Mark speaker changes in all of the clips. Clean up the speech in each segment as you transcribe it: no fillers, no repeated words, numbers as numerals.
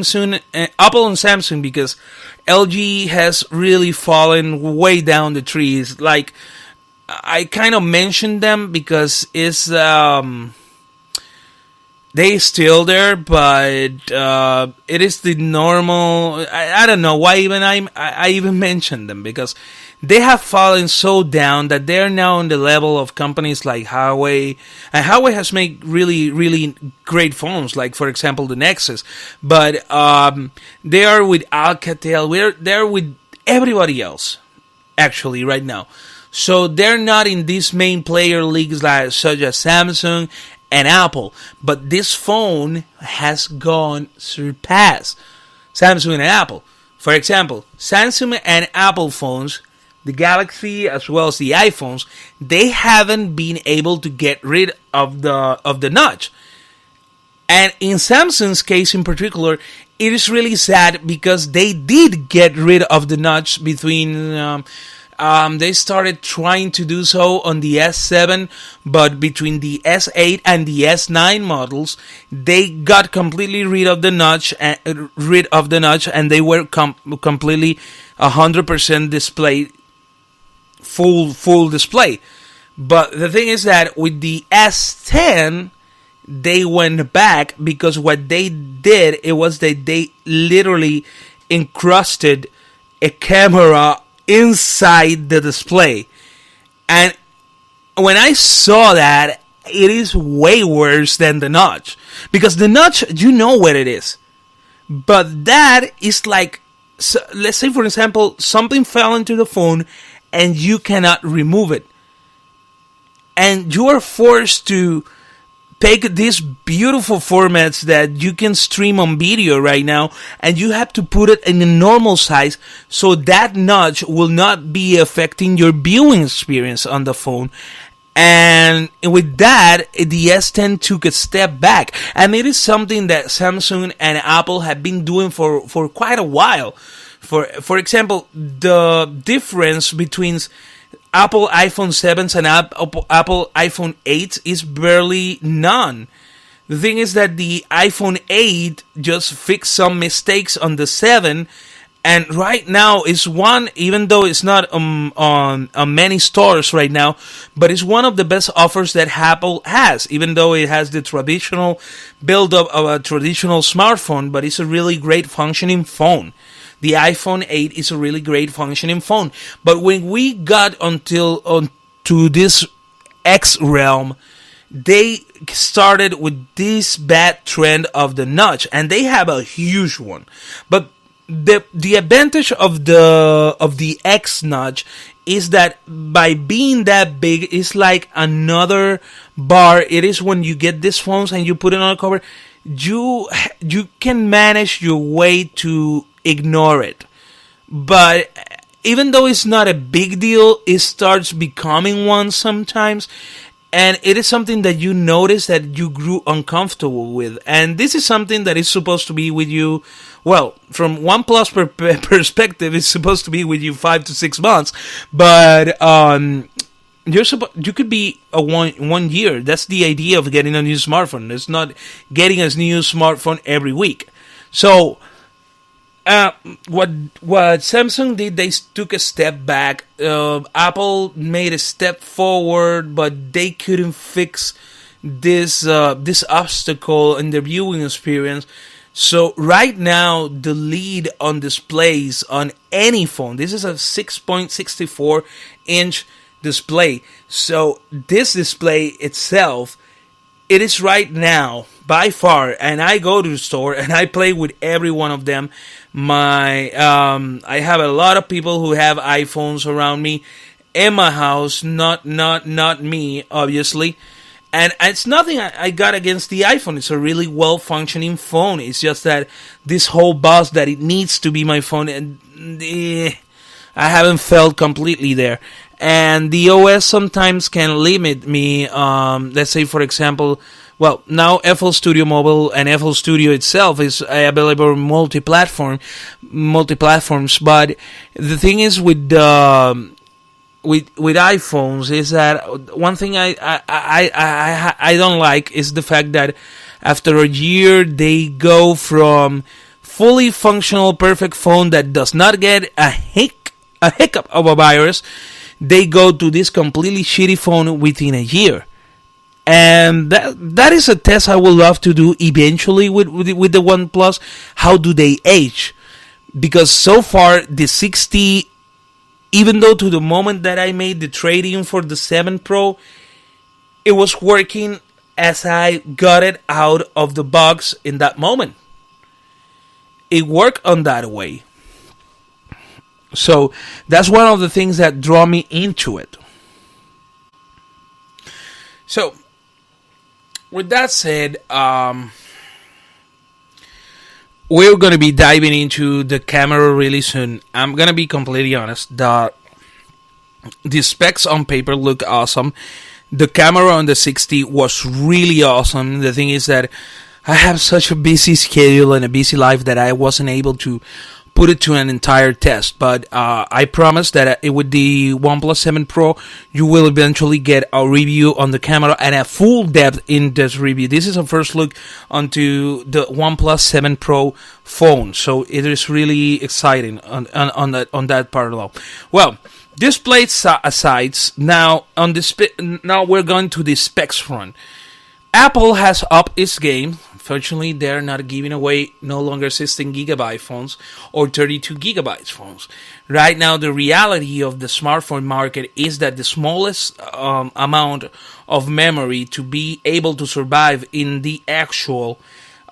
Speaker 1: Samsung, Apple and Samsung, because LG has really fallen way down the trees. Like, I kind of mentioned them because it's they still there, but it is the normal. I don't know why even I even mentioned them, because they have fallen so down that they're now on the level of companies like Huawei. And Huawei has made really, really great phones, like, for example, the Nexus. But they are with Alcatel. They're with everybody else, actually, right now. So they're not in these main player leagues like such as Samsung and Apple. But this phone has gone surpassed Samsung and Apple. For example, Samsung and Apple phones, the Galaxy as well as the iPhones, they haven't been able to get rid of the notch. And in Samsung's case in particular, it is really sad because they did get rid of the notch between. They started trying to do so on the S7, but between the S8 and the S9 models, they got completely rid of the notch, and they were completely 100% display, full display. But the thing is that with the S10, they went back, because what they did, it was that they literally encrusted a camera inside the display. And when I saw that, it is way worse than the notch, because the notch, you know what it is, but that is like, so let's say for example something fell into the phone and you cannot remove it, and you are forced to take these beautiful formats that you can stream on video right now, and you have to put it in a normal size so that notch will not be affecting your viewing experience on the phone. And with that, the S10 took a step back, and it is something that Samsung and Apple have been doing for quite a while. For example, the difference between Apple iPhone 7s and Apple iPhone 8s is barely none. The thing is that the iPhone 8 just fixed some mistakes on the 7, and right now is one, even though it's not on many stores right now, but it's one of the best offers that Apple has, even though it has the traditional build-up of a traditional smartphone, but it's a really great functioning phone. The iPhone 8 is a really great functioning phone. But when we got onto this X realm, they started with this bad trend of the notch, and they have a huge one. But the advantage of the X notch is that by being that big, it's like another bar. It is when you get these phones and you put it on a cover, you can manage your way to ignore it. But even though it's not a big deal, it starts becoming one sometimes, and it is something that you notice that you grew uncomfortable with. And this is something that is supposed to be with you, well, from OnePlus perspective, it's supposed to be with you 5 to 6 months, but you could be a 1 year. That's the idea of getting a new smartphone. It's not getting a new smartphone every week. So what Samsung did, they took a step back. Apple made a step forward, but they couldn't fix this obstacle in the viewing experience. So right now, the lead on displays on any phone, this is a 6.64 inch display. So this display itself, it is right now by far, and I go to the store and I play with every one of them. I have a lot of people who have iPhones around me in my house, not me, obviously. And it's nothing I got against the iPhone. It's a really well-functioning phone. It's just that this whole buzz that it needs to be my phone, and I haven't felt completely there. And the OS sometimes can limit me. Let's say, for example, well, now FL Studio Mobile and FL Studio itself is available on multi-platforms. But the thing is with iPhones is that one thing I don't like is the fact that after a year they go from fully functional, perfect phone that does not get a hiccup of a virus, they go to this completely shitty phone within a year. And that is a test I would love to do eventually with the OnePlus. How do they age? Because so far the 60, even though to the moment that I made the trade-in for the 7 Pro, it was working as I got it out of the box in that moment. It worked on that way. So that's one of the things that draw me into it. So with that said, we're going to be diving into the camera really soon. I'm going to be completely honest. The specs on paper look awesome. The camera on the 60 was really awesome. The thing is that I have such a busy schedule and a busy life that I wasn't able to put it to an entire test. But I promise that with the OnePlus 7 Pro, you will eventually get a review on the camera and a full depth in this review. This is a first look onto the OnePlus 7 Pro phone, so it is really exciting on that part alone. Well, display asides, now now we're going to the specs front. Apple has upped its game. Fortunately, they're not giving away no longer 16GB phones or 32GB phones. Right now, the reality of the smartphone market is that the smallest amount of memory to be able to survive in the actual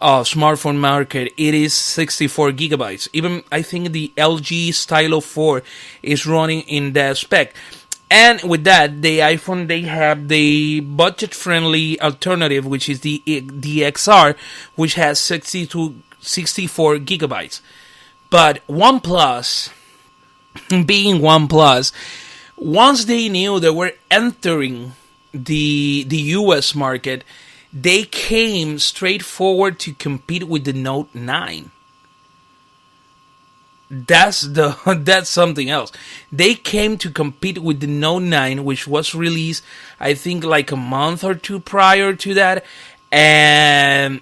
Speaker 1: smartphone market, it is 64GB. Even I think the LG Stylo 4 is running in that spec. And with that, the iPhone, they have the budget-friendly alternative, which is the XR, which has 64 gigabytes. But OnePlus, being OnePlus, once they knew they were entering the US market, they came straight forward to compete with the Note 9. That's something else. They came to compete with the Note 9, which was released, I think, like a month or two prior to that, and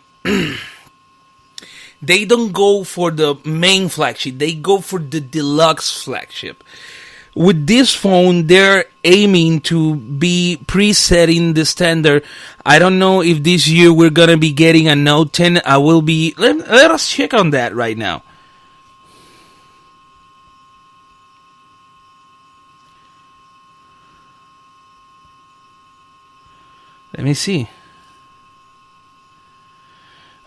Speaker 1: they don't go for the main flagship. They go for the deluxe flagship. With this phone, they're aiming to be presetting the standard. I don't know if this year we're gonna be getting a Note 10. I will be. Let us check on that right now. Let me see.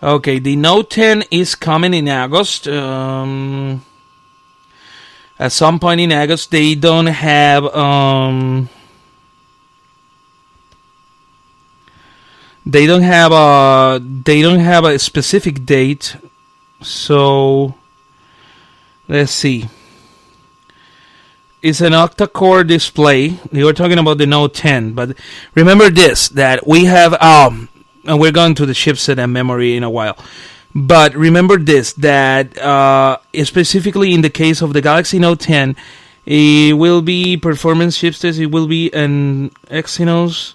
Speaker 1: Okay, the Note 10 is coming in August. At some point in August, they don't have a specific date. So let's see. It's an octa-core display. We were talking about the Note 10, but remember this, that we have, and we're going to the chipset and memory in a while, but remember this, that specifically in the case of the Galaxy Note 10, it will be performance chipsets, it will be an Exynos,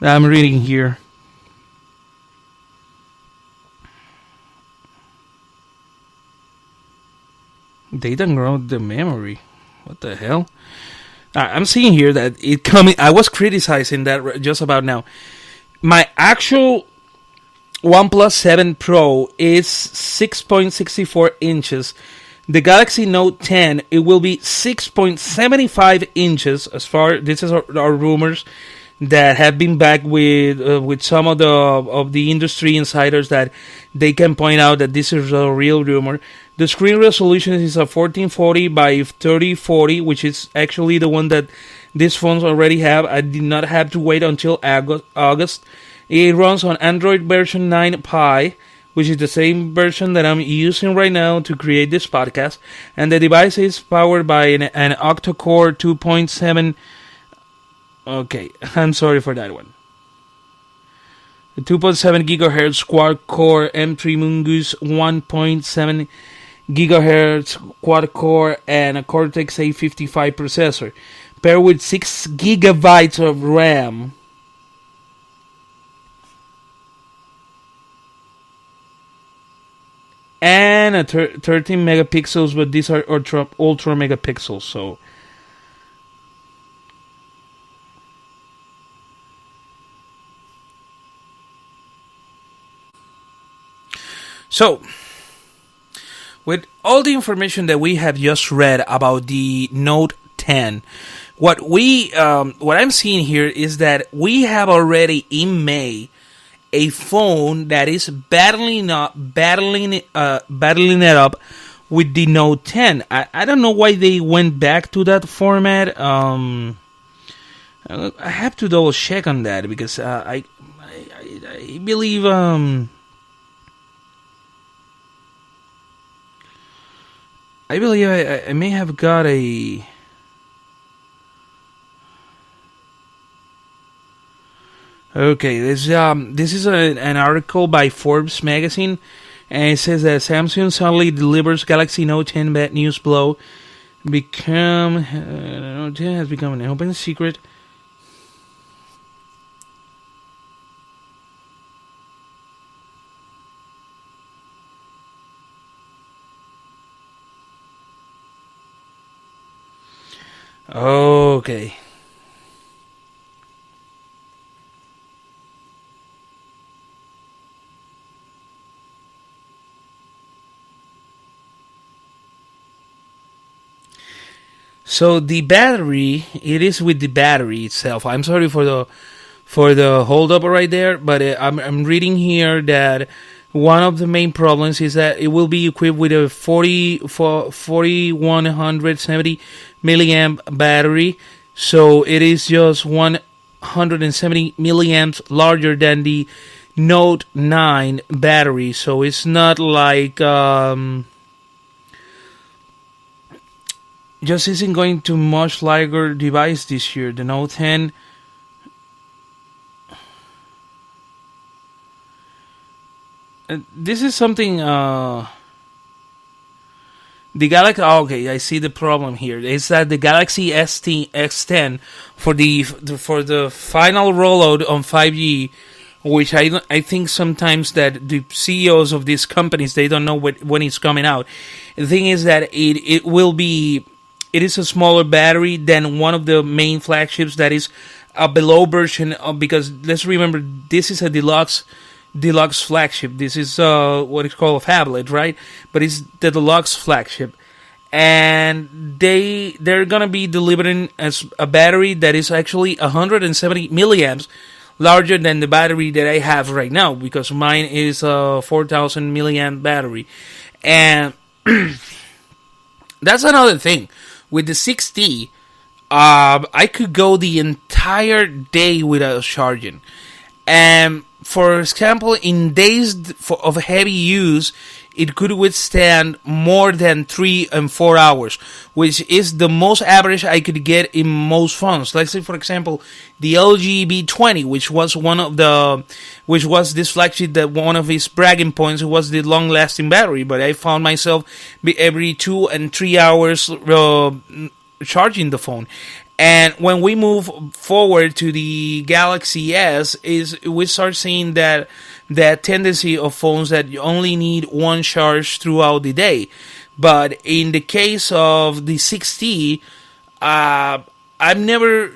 Speaker 1: I'm reading here. They don't grow the memory. What the hell? I'm seeing here that it coming. I was criticizing that just about now. My actual OnePlus 7 Pro is 6.64 inches. The Galaxy Note 10, it will be 6.75 inches. As far this is our rumors that have been back with some of the industry insiders that they can point out that this is a real rumor. The screen resolution is a 1440 by 3040, which is actually the one that these phones already have. I did not have to wait until August. It runs on Android version 9 Pie, which is the same version that I'm using right now to create this podcast. And the device is powered by an octa-core 2.7. Okay, I'm sorry for that one. The 2.7 gigahertz quad-core M3 Mongoose 1.7 gigahertz quad-core and a Cortex A55 processor, paired with 6 gigabytes of RAM. and a 13 megapixels, but these are ultra megapixels. So, with all the information that we have just read about the Note 10, what I'm seeing here is that we have already in May a phone that is battling it up with the Note 10. I don't know why they went back to that format. I have to double check on that because I believe I may have got a. Okay, this is an article by Forbes magazine, and it says that Samsung suddenly delivers Galaxy Note 10 bad news blow. Note 10 has become an open secret. Okay. So the battery, it is with the battery itself. I'm sorry for the hold up right there, but I'm reading here that one of the main problems is that it will be equipped with a 4170 milliamp battery. So it is just 170 milliamps larger than the Note 9 battery. So it's not like just isn't going to much larger device this year. The Note 10. This is something. The Galaxy. Oh, okay, I see the problem here. Is that the Galaxy S10 for the final rollout on 5G, which I think sometimes that the CEOs of these companies, they don't know when it's coming out. The thing is that it will be. It is a smaller battery than one of the main flagships that is a below version because let's remember this is a deluxe flagship. This is what is called a phablet, right? But it's the deluxe flagship, and they're gonna be delivering as a battery that is actually 170 milliamps larger than the battery that I have right now because mine is a 4,000 milliamp battery, and that's another thing. With the 6T, I could go the entire day without charging. And for example, in days of heavy use, it could withstand more than 3 and 4 hours, which is the most average I could get in most phones. Let's say, for example, the LG B20, which was this flagship that one of its bragging points was the long-lasting battery. But I found myself every 2 and 3 hours charging the phone. And when we move forward to the Galaxy S, we start seeing that tendency of phones that you only need one charge throughout the day. But in the case of the 6T, I've never,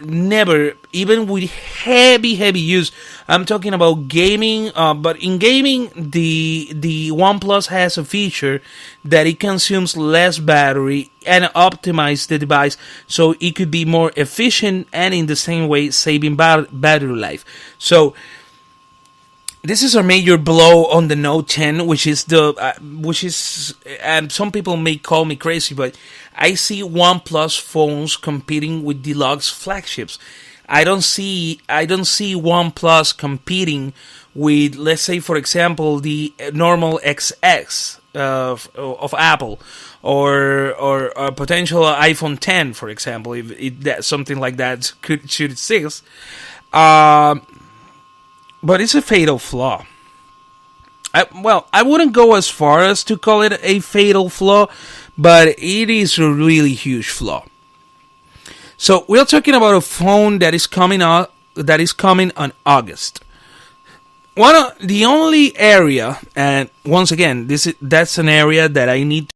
Speaker 1: even with heavy use, I'm talking about gaming, but in gaming, the OnePlus has a feature that it consumes less battery and optimize the device so it could be more efficient and in the same way saving battery life. So this is a major blow on the Note 10, which is and some people may call me crazy, but I see OnePlus phones competing with deluxe flagships. I don't see OnePlus competing with, let's say, for example, the normal XX of Apple, or a potential iPhone 10, for example, if that something like that should exist. But it's a fatal flaw. I wouldn't go as far as to call it a fatal flaw, but it is a really huge flaw. So we're talking about a phone that is coming on August. the only area, and once again, that's an area that I need